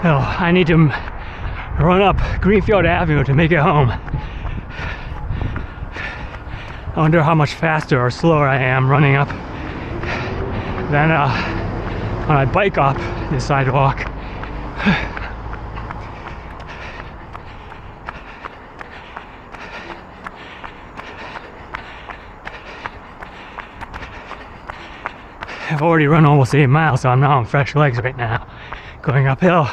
Oh, I need to run up Greenfield Avenue to make it home. I wonder how much faster or slower I am running up than when I bike up the sidewalk. I've already run almost 8 miles, so I'm now on fresh legs right now, going uphill.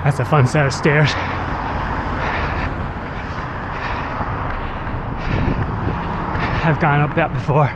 That's a fun set of stairs. I've gone up that before.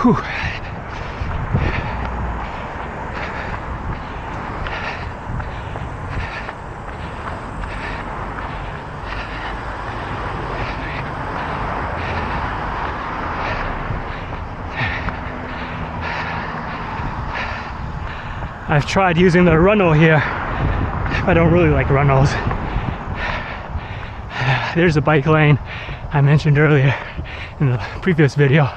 Whew. I've tried using the runnel here. I don't really like runnels. There's a bike lane I mentioned earlier in the previous video.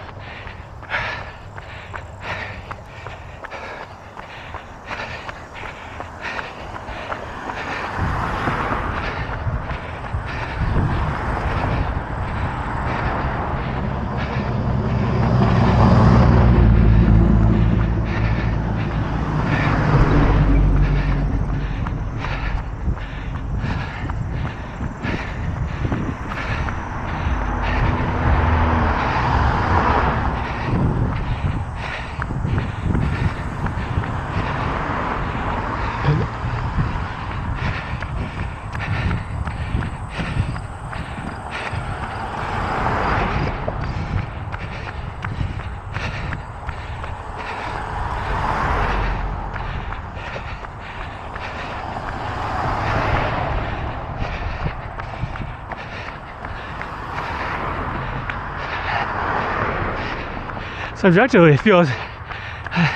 Subjectively, it feels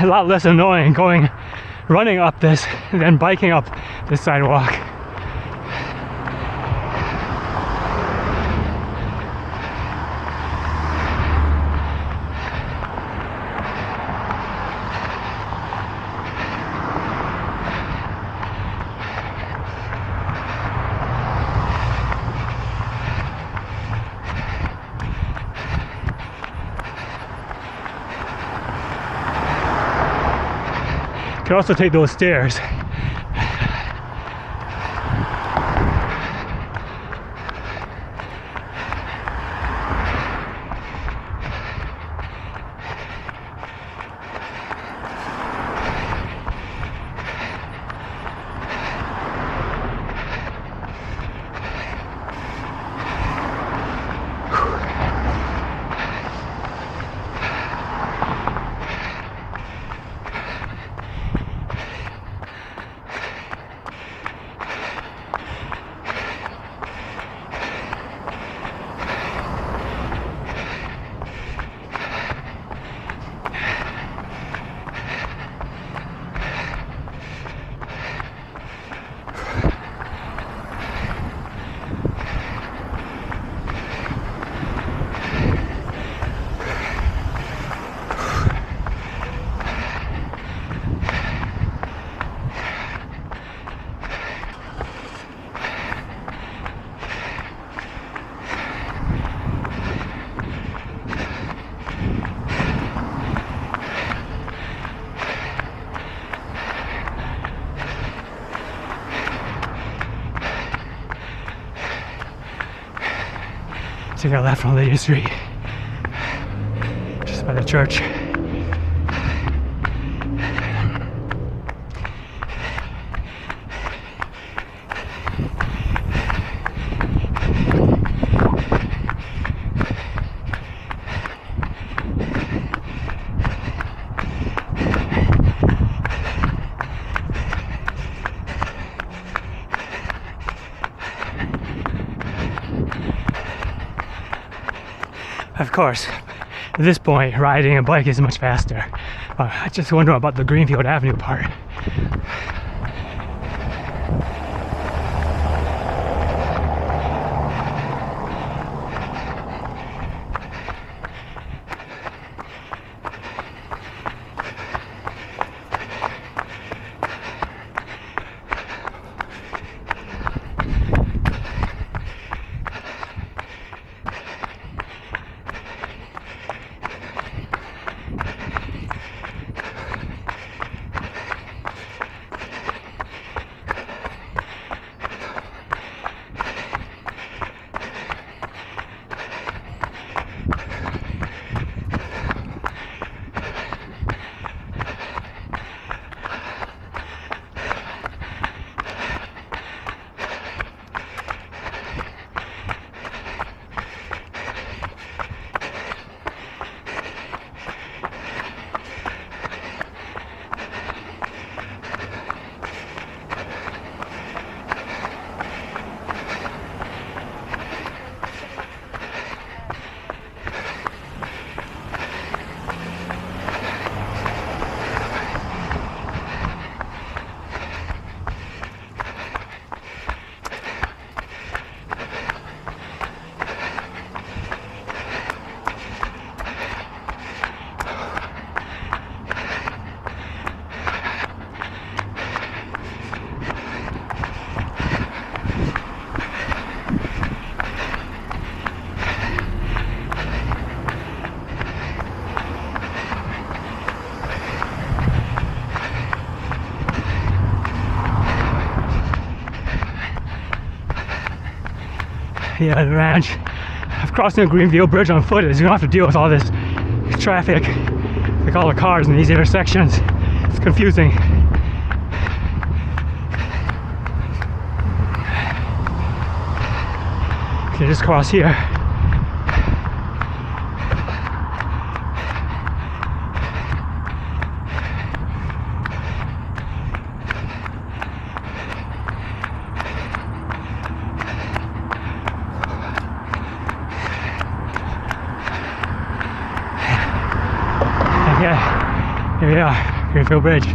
a lot less annoying running up this than biking up this sidewalk. You can also take those stairs. take a left on Lydia Street, just by the church. Of course, at this point, riding a bike is much faster. I just wonder about the Greenfield Avenue part. Yeah, the ranch. Crossing the Greenfield Bridge on foot is you don't have to deal with all this traffic, like all the cars in these intersections. It's confusing. You can just cross here. Yeah, here we are, Greenfield Bridge.